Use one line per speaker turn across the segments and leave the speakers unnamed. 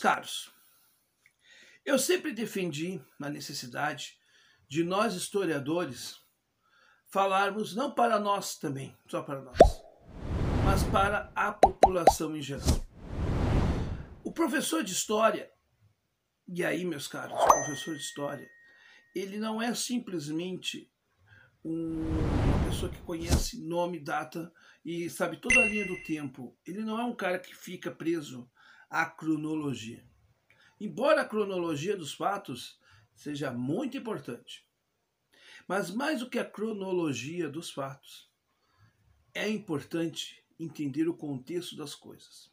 caros, eu sempre defendi a necessidade de nós historiadores falarmos não para nós também, só para nós, mas para a população em geral. O professor de história, e aí meus caros, o professor de história, ele não é simplesmente uma pessoa que conhece nome, data e sabe toda a linha do tempo. Ele não é um cara que fica preso à cronologia. Embora a cronologia dos fatos seja muito importante, mas mais do que a cronologia dos fatos, é importante entender o contexto das coisas.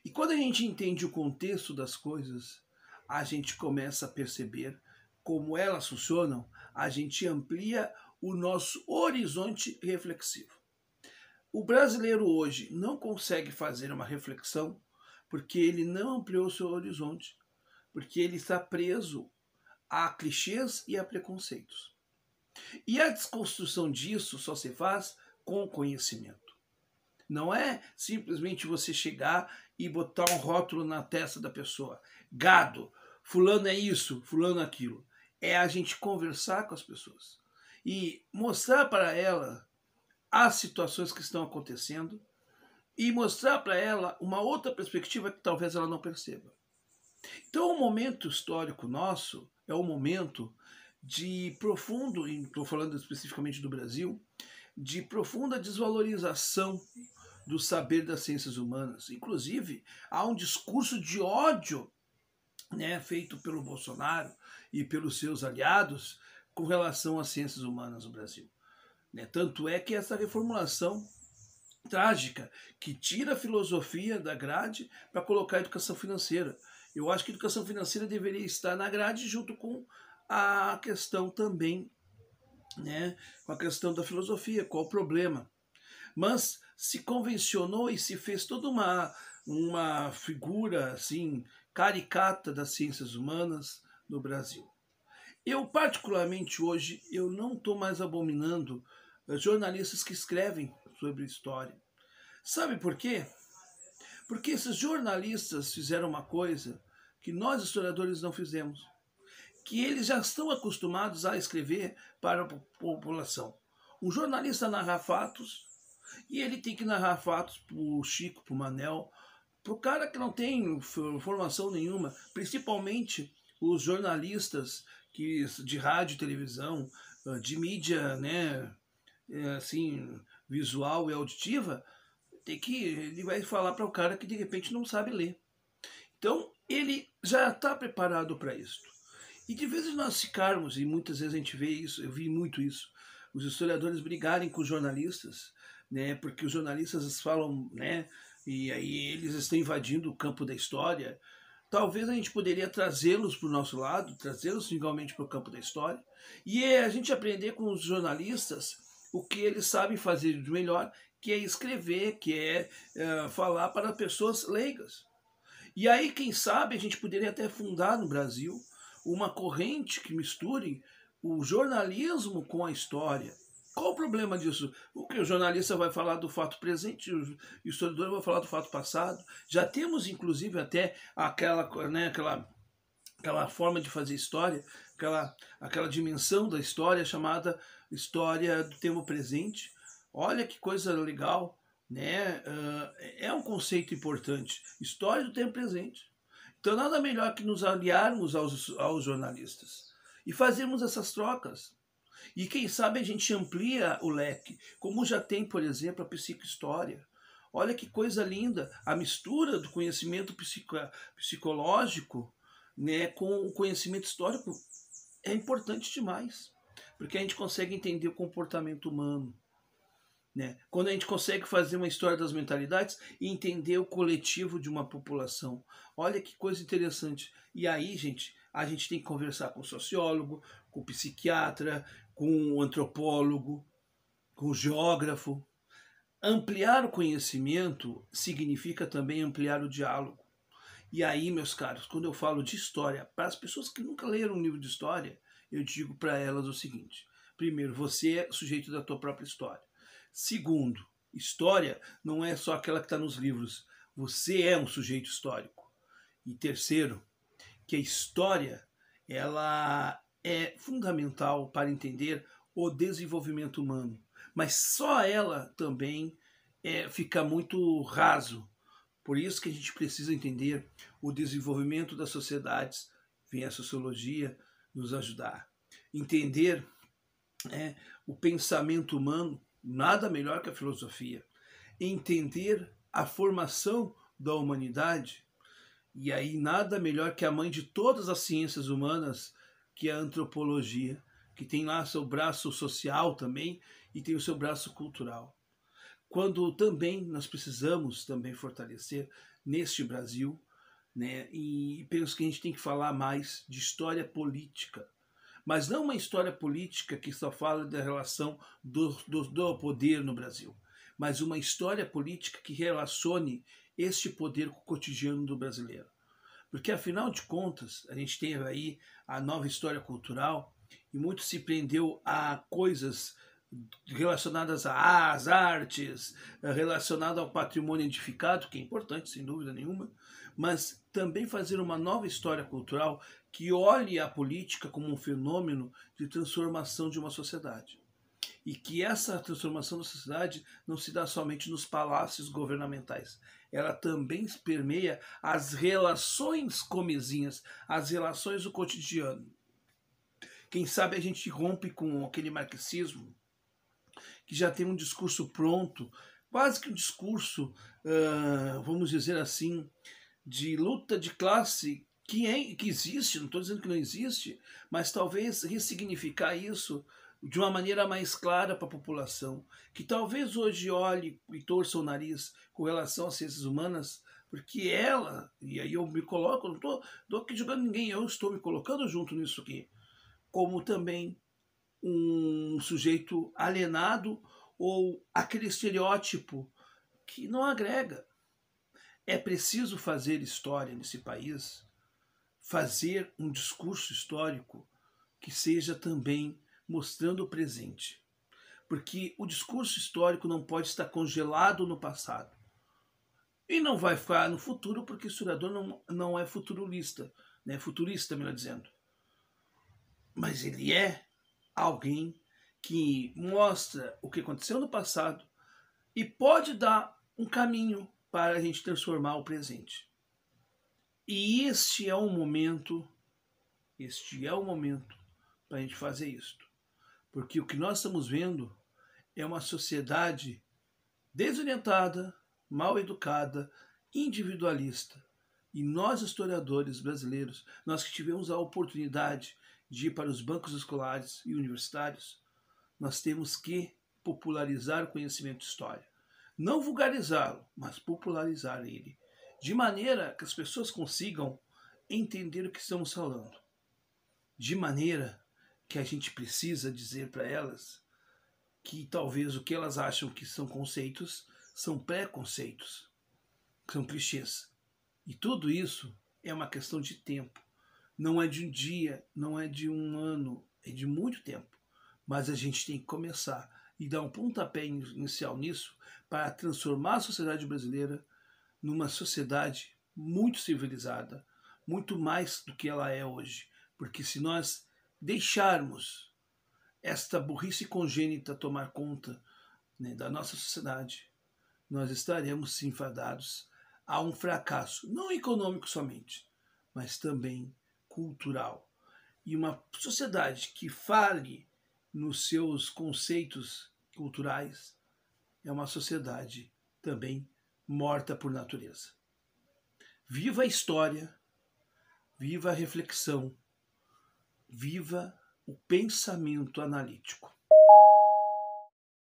E quando a gente entende o contexto das coisas, a gente começa a perceber como elas funcionam, a gente amplia o nosso horizonte reflexivo. O brasileiro hoje não consegue fazer uma reflexão porque ele não ampliou o seu horizonte, porque ele está preso a clichês e a preconceitos. E a desconstrução disso só se faz com conhecimento. Não é simplesmente você chegar e botar um rótulo na testa da pessoa. Gado, fulano é isso, fulano é aquilo. É a gente conversar com as pessoas e mostrar para ela as situações que estão acontecendo e mostrar para ela uma outra perspectiva que talvez ela não perceba. Então, o momento histórico nosso é um momento de profundo, e estou falando especificamente do Brasil, de profunda desvalorização do saber das ciências humanas. Inclusive, há um discurso de ódio, né, feito pelo Bolsonaro e pelos seus aliados com relação às ciências humanas no Brasil. Tanto é que essa reformulação trágica que tira a filosofia da grade para colocar a educação financeira. Eu acho que a educação financeira deveria estar na grade junto com a questão também, né, com a questão da filosofia, qual o problema. Mas se convencionou e se fez toda uma figura assim caricata das ciências humanas no Brasil. Eu, particularmente hoje, eu não estou mais abominando jornalistas que escrevem sobre história. Sabe por quê? Porque esses jornalistas fizeram uma coisa que nós historiadores não fizemos, que eles já estão acostumados a escrever para a população. Um jornalista narra fatos e ele tem que narrar fatos para o Chico, para o Manel, para o cara que não tem formação nenhuma, principalmente os jornalistas de rádio e televisão, de mídia, né, assim, visual e auditiva, ele vai falar para o cara que de repente não sabe ler. Então, ele já está preparado para isso. E de vez em nós ficarmos, e muitas vezes a gente vê isso, eu vi muito isso, os historiadores brigarem com os jornalistas, né, porque os jornalistas falam, né, e aí eles estão invadindo o campo da história. Talvez a gente poderia trazê-los para o nosso lado, trazê-los igualmente para o campo da história, e a gente aprender com os jornalistas o que eles sabem fazer de melhor, que é escrever, que é falar para pessoas leigas. E aí, quem sabe, a gente poderia até fundar no Brasil uma corrente que misture o jornalismo com a história. Qual o problema disso? Porque o jornalista vai falar do fato presente, o historiador vai falar do fato passado. Já temos, inclusive, até aquela forma de fazer história, aquela dimensão da história chamada história do tempo presente. Olha que coisa legal, né? É um conceito importante. História do tempo presente. Então, nada melhor que nos aliarmos aos jornalistas e fazermos essas trocas. E quem sabe a gente amplia o leque, como já tem, por exemplo, a psicohistória. Olha que coisa linda, a mistura do conhecimento psicológico, né, com o conhecimento histórico é importante demais, porque a gente consegue entender o comportamento humano. Né? Quando a gente consegue fazer uma história das mentalidades e entender o coletivo de uma população. Olha que coisa interessante. E aí, gente, a gente tem que conversar com o sociólogo, com o psiquiatra, com o antropólogo, com o geógrafo. Ampliar o conhecimento significa também ampliar o diálogo. E aí, meus caros, quando eu falo de história, para as pessoas que nunca leram um livro de história, eu digo para elas o seguinte. Primeiro, você é sujeito da tua própria história. Segundo, história não é só aquela que está nos livros. Você é um sujeito histórico. E terceiro, que a história ela é fundamental para entender o desenvolvimento humano, mas só ela também fica muito raso. Por isso que a gente precisa entender o desenvolvimento das sociedades, vem a sociologia nos ajudar. Entender o pensamento humano, nada melhor que a filosofia. Entender a formação da humanidade, e aí nada melhor que a mãe de todas as ciências humanas, que é a antropologia, que tem lá seu braço social também e tem o seu braço cultural. Quando também nós precisamos também fortalecer neste Brasil, né? E penso que a gente tem que falar mais de história política, mas não uma história política que só fala da relação do poder no Brasil, mas uma história política que relacione este poder com o cotidiano do brasileiro. Porque, afinal de contas, a gente tem aí a nova história cultural e muito se prendeu a coisas relacionadas às artes, relacionado ao patrimônio edificado, que é importante, sem dúvida nenhuma, mas também fazer uma nova história cultural que olhe a política como um fenômeno de transformação de uma sociedade. E que essa transformação da sociedade não se dá somente nos palácios governamentais. Ela também permeia as relações comezinhas, as relações do cotidiano. Quem sabe a gente rompe com aquele marxismo que já tem um discurso pronto, quase que um discurso, vamos dizer assim, de luta de classe que existe, não estou dizendo que não existe, mas talvez ressignificar isso de uma maneira mais clara para a população, que talvez hoje olhe e torça o nariz com relação às ciências humanas, porque ela, e aí eu me coloco, não estou aqui julgando ninguém, eu estou me colocando junto nisso aqui, como também um sujeito alienado ou aquele estereótipo que não agrega. É preciso fazer história nesse país, fazer um discurso histórico que seja também mostrando o presente. Porque o discurso histórico não pode estar congelado no passado. E não vai ficar no futuro, porque o historiador não é futurista, né? Futurista, melhor dizendo. Mas ele é alguém que mostra o que aconteceu no passado e pode dar um caminho para a gente transformar o presente. E este é o momento para a gente fazer isto. Porque o que nós estamos vendo é uma sociedade desorientada, mal educada, individualista. E nós, historiadores brasileiros, nós que tivemos a oportunidade de ir para os bancos escolares e universitários, nós temos que popularizar o conhecimento de história. Não vulgarizá-lo, mas popularizar ele, de maneira que as pessoas consigam entender o que estamos falando. De maneira que a gente precisa dizer para elas que talvez o que elas acham que são conceitos são preconceitos, são clichês. E tudo isso é uma questão de tempo. Não é de um dia, não é de um ano, é de muito tempo. Mas a gente tem que começar e dar um pontapé inicial nisso para transformar a sociedade brasileira numa sociedade muito civilizada, muito mais do que ela é hoje. Porque se nós deixarmos esta burrice congênita tomar conta, né, da nossa sociedade, nós estaremos sim fadados a um fracasso, não econômico somente, mas também cultural. E uma sociedade que fale nos seus conceitos culturais é uma sociedade também morta por natureza. Viva a história, viva a reflexão, viva o pensamento analítico.